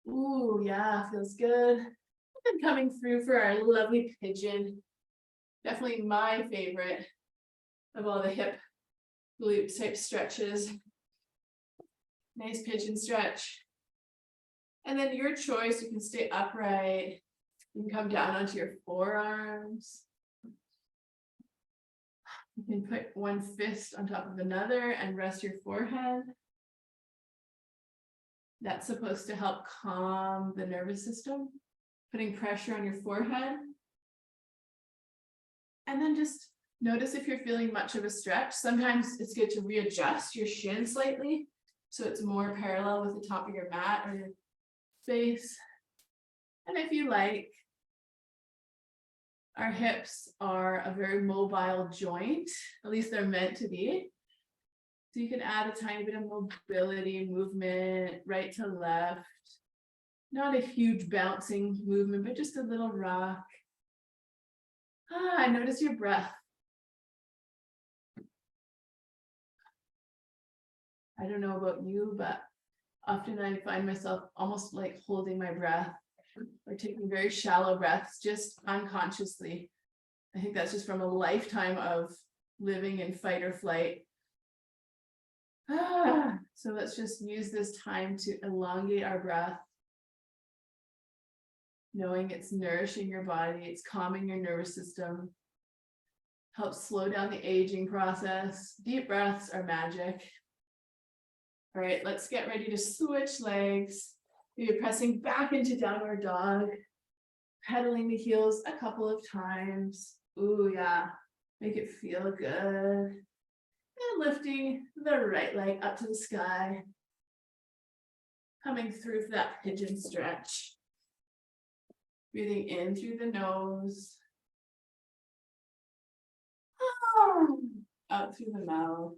Ooh, yeah, feels good. And then coming through for our lovely pigeon. Definitely my favorite of all the hip glute type stretches. Nice pigeon stretch. And then your choice, you can stay upright. You can come down onto your forearms. You can put one fist on top of another and rest your forehead. That's supposed to help calm the nervous system, putting pressure on your forehead. And then just notice if you're feeling much of a stretch. Sometimes it's good to readjust your shin slightly so it's more parallel with the top of your mat or your face. And if you like, our hips are a very mobile joint, at least they're meant to be. So you can add a tiny bit of mobility, movement, right to left. Not a huge bouncing movement, but just a little rock. Notice your breath. I don't know about you, but often I find myself almost like holding my breath or taking very shallow breaths just unconsciously. I think that's just from a lifetime of living in fight or flight. So let's just use this time to elongate our breath, knowing it's nourishing your body, it's calming your nervous system, helps slow down the aging process. Deep breaths are magic. All right, let's get ready to switch legs. You're pressing back into downward dog, pedaling the heels a couple of times. Ooh, yeah, make it feel good. And lifting the right leg up to the sky. Coming through for that pigeon stretch. Breathing in through the nose. Out through the mouth.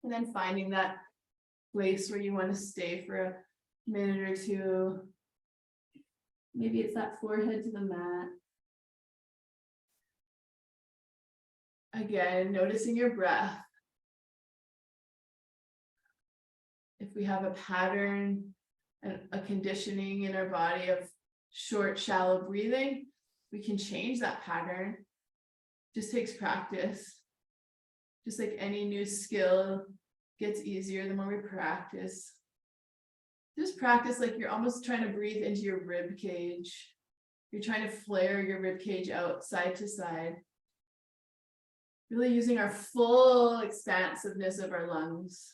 And then finding that place where you want to stay for a minute or two. Maybe it's that forehead to the mat. Again, noticing your breath. If we have a pattern and a conditioning in our body of short, shallow breathing, we can change that pattern. Just takes practice. Just like any new skill gets easier the more we practice. Just practice like you're almost trying to breathe into your rib cage. You're trying to flare your rib cage out side to side. Really using our full expansiveness of our lungs.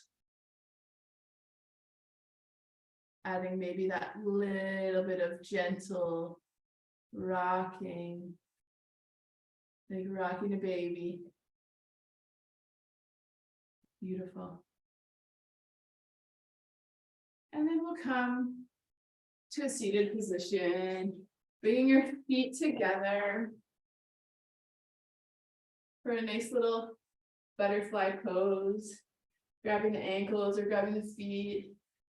adding maybe that little bit of gentle rocking, like rocking a baby. Beautiful. And then we'll come to a seated position, bringing your feet together for a nice little butterfly pose, grabbing the ankles or grabbing the feet,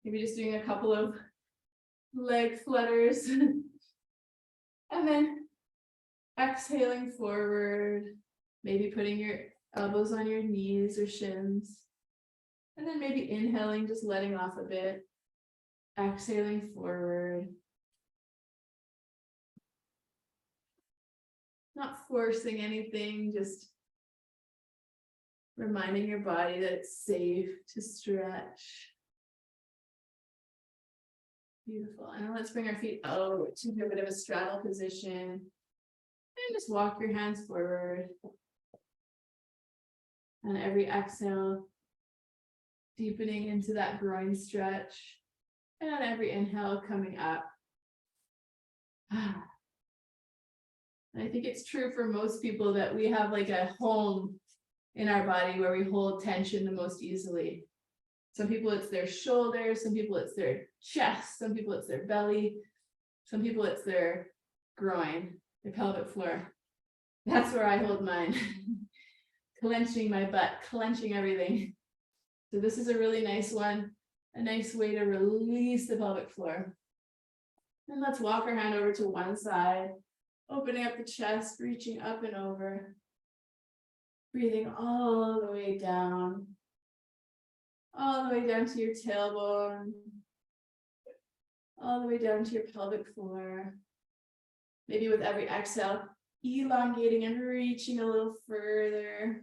maybe just doing a couple of leg flutters, and then exhaling forward, maybe putting your elbows on your knees or shins, and then maybe inhaling, just letting off a bit, exhaling forward. Not forcing anything, just reminding your body that it's safe to stretch. Beautiful. And let's bring our feet out to a bit of a straddle position. And just walk your hands forward. And every exhale, deepening into that groin stretch. And on every inhale, coming up. And I think it's true for most people that we have like a home in our body where we hold tension the most easily. Some people it's their shoulders, some people it's their chest, some people it's their belly, some people it's their groin, their pelvic floor. That's where I hold mine. Clenching my butt, clenching everything. So this is a really nice one, a nice way to release the pelvic floor. And let's walk our hand over to one side, opening up the chest, reaching up and over. Breathing all the way down to your tailbone, all the way down to your pelvic floor. Maybe with every exhale, elongating and reaching a little further.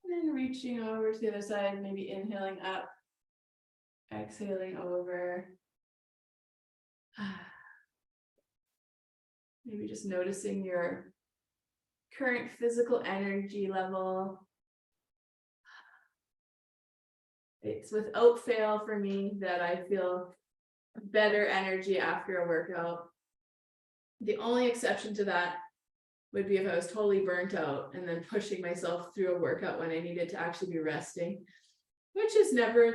And then reaching over to the other side, maybe inhaling up, exhaling over. Maybe just noticing your current physical energy level. It's without fail for me that I feel better energy after a workout. The only exception to that would be if I was totally burnt out and then pushing myself through a workout when I needed to actually be resting, which is never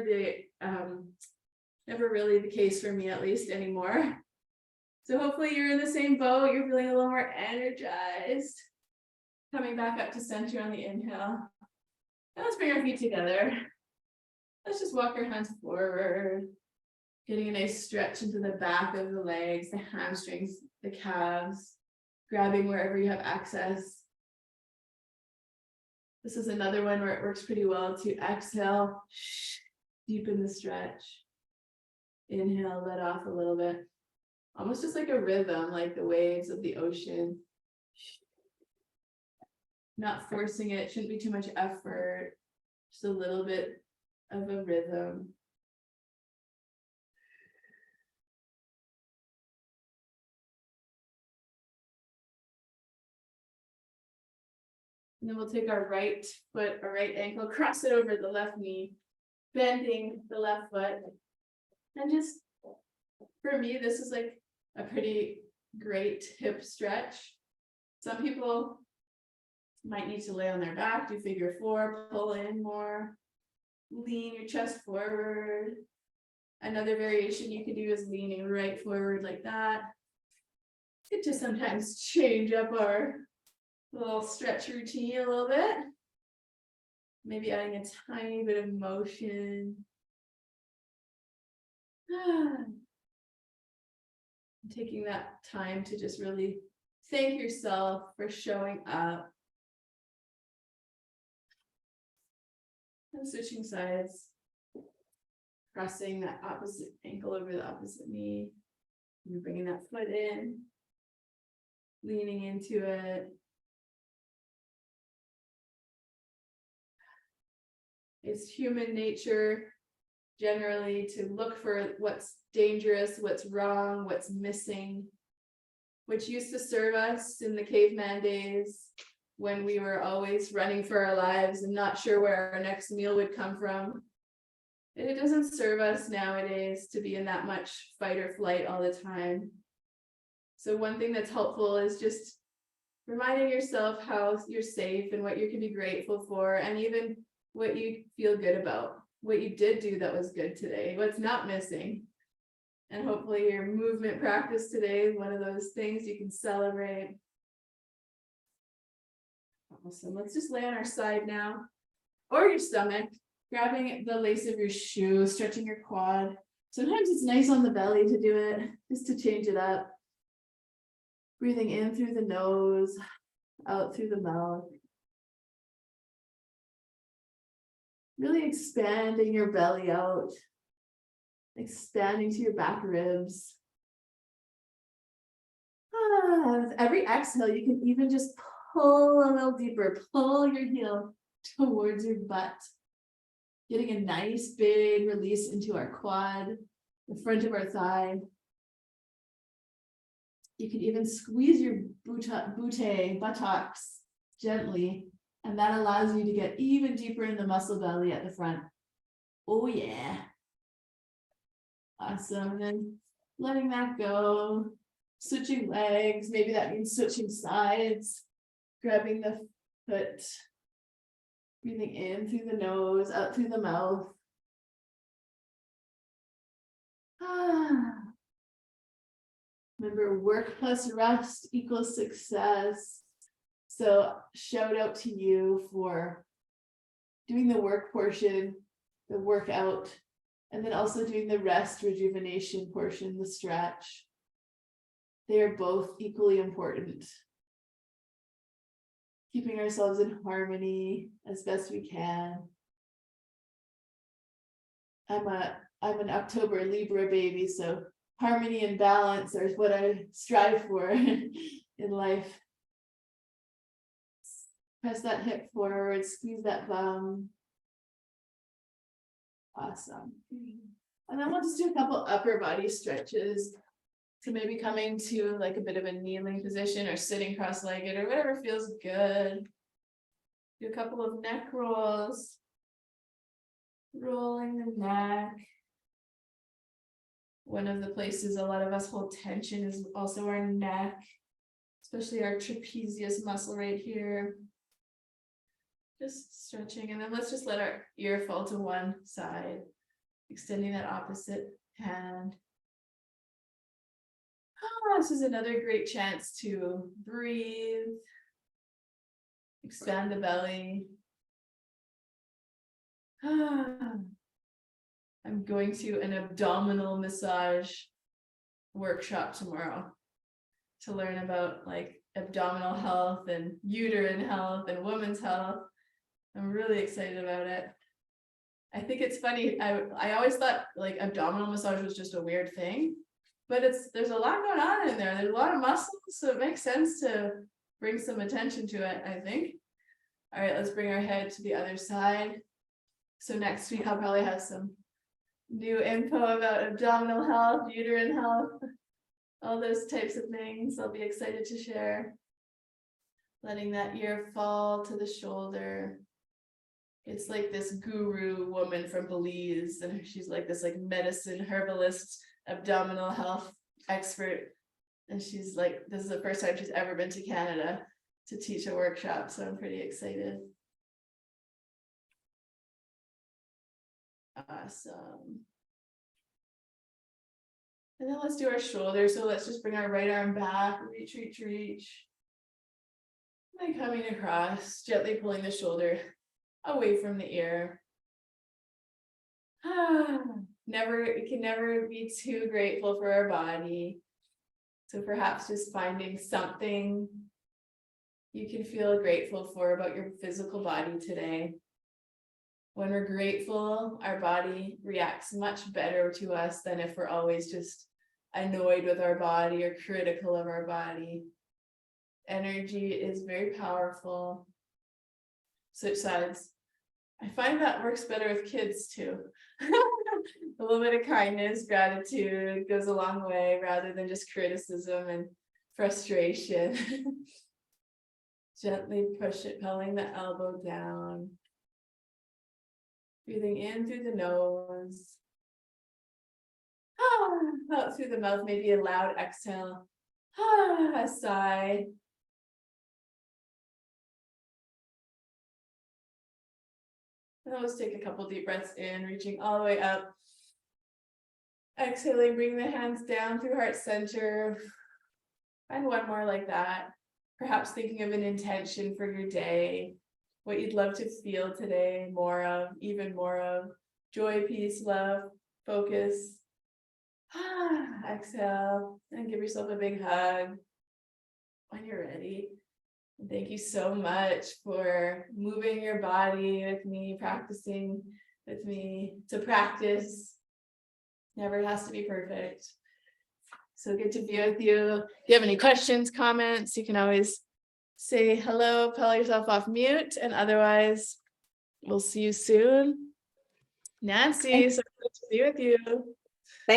really the case for me, at least anymore. So hopefully you're in the same boat, you're feeling a little more energized. Coming back up to center on the inhale. And let's bring our feet together. Let's just walk our hands forward. Getting a nice stretch into the back of the legs, the hamstrings, the calves. Grabbing wherever you have access. This is another one where it works pretty well to exhale, deepen the stretch. Inhale, let off a little bit. Almost just like a rhythm, like the waves of the ocean. Not forcing it, shouldn't be too much effort. Just a little bit of a rhythm. And then we'll take our right foot, our right ankle, cross it over the left knee, bending the left foot. And just, for me, this is like a pretty great hip stretch. Some people might need to lay on their back, do figure four, pull in more, lean your chest forward. Another variation you can do is leaning right forward like that. Good to sometimes change up our little stretch routine a little bit. Maybe adding a tiny bit of motion. Taking that time to just really thank yourself for showing up. And switching sides. Pressing that opposite ankle over the opposite knee. You're bringing that foot in. Leaning into it. It's human nature generally to look for what's dangerous, what's wrong, what's missing, which used to serve us in the caveman days. when we were always running for our lives and not sure where our next meal would come from. It doesn't serve us nowadays to be in that much fight or flight all the time. So one thing that's helpful is just reminding yourself how you're safe and what you can be grateful for, and even what you feel good about, what you did do that was good today, what's not missing. And hopefully your movement practice today is one of those things you can celebrate. Awesome. Let's just lay on our side now, or your stomach, grabbing the lace of your shoe, stretching your quad. Sometimes it's nice on the belly to do it, just to change it up. Breathing in through the nose, out through the mouth. Really expanding your belly out, expanding to your back ribs. With every exhale, you can even just pull a little deeper, pull your heel towards your butt. Getting a nice big release into our quad, the front of our thigh. You can even squeeze your buttocks gently, and that allows you to get even deeper in the muscle belly at the front. Oh yeah. Awesome. And then letting that go, switching legs, maybe that means switching sides, grabbing the foot, breathing in through the nose, out through the mouth. Remember, work plus rest equals success. So shout out to you for doing the work portion, the workout, and then also doing the rest rejuvenation portion, the stretch. They are both equally important. Keeping ourselves in harmony as best we can. I'm an October Libra baby, so harmony and balance are what I strive for in life. Press that hip forward, squeeze that bum. Awesome. And then we'll just do a couple upper body stretches. So maybe coming to like a bit of a kneeling position or sitting cross-legged or whatever feels good. Do a couple of neck rolls. Rolling the neck. One of the places a lot of us hold tension is also our neck, especially our trapezius muscle right here. Just stretching, and then let's just let our ear fall to one side, extending that opposite hand. This is another great chance to breathe, expand the belly. I'm going to an abdominal massage workshop tomorrow to learn about like abdominal health and uterine health and women's health. I'm really excited about it. I think it's funny. I always thought like abdominal massage was just a weird thing, but there's a lot going on in there. There's a lot of muscles, so it makes sense to bring some attention to it, I think. All right, let's bring our head to the other side. So next week I'll probably have some new info about abdominal health, uterine health, all those types of things I'll be excited to share. Letting that ear fall to the shoulder. It's like this guru woman from Belize, and she's like this like medicine herbalist, abdominal health expert. And she's like, this is the first time she's ever been to Canada to teach a workshop, so I'm pretty excited. Awesome. And then let's do our shoulders. So let's just bring our right arm back, reach, reach, reach. And then coming across, gently pulling the shoulder away from the ear. We can never be too grateful for our body. So perhaps just finding something you can feel grateful for about your physical body today. When we're grateful, our body reacts much better to us than if we're always just annoyed with our body or critical of our body. Energy is very powerful. Switch sides. I find that works better with kids too. A little bit of kindness, gratitude goes a long way rather than just criticism and frustration. Gently push it, pulling the elbow down. Breathing in through the nose. Out through the mouth, maybe a loud exhale. A sigh. And let's take a couple deep breaths in, reaching all the way up. Exhaling, bring the hands down through heart center. Find one more like that. Perhaps thinking of an intention for your day, what you'd love to feel today, more of, even more of. Joy, peace, love, focus. Exhale and give yourself a big hug when you're ready. And thank you so much for moving your body with me, practicing with me. To practice never has to be perfect. So good to be with you. If you have any questions, comments, you can always say hello, pull yourself off mute, and otherwise we'll see you soon. Nancy, so good to be with you.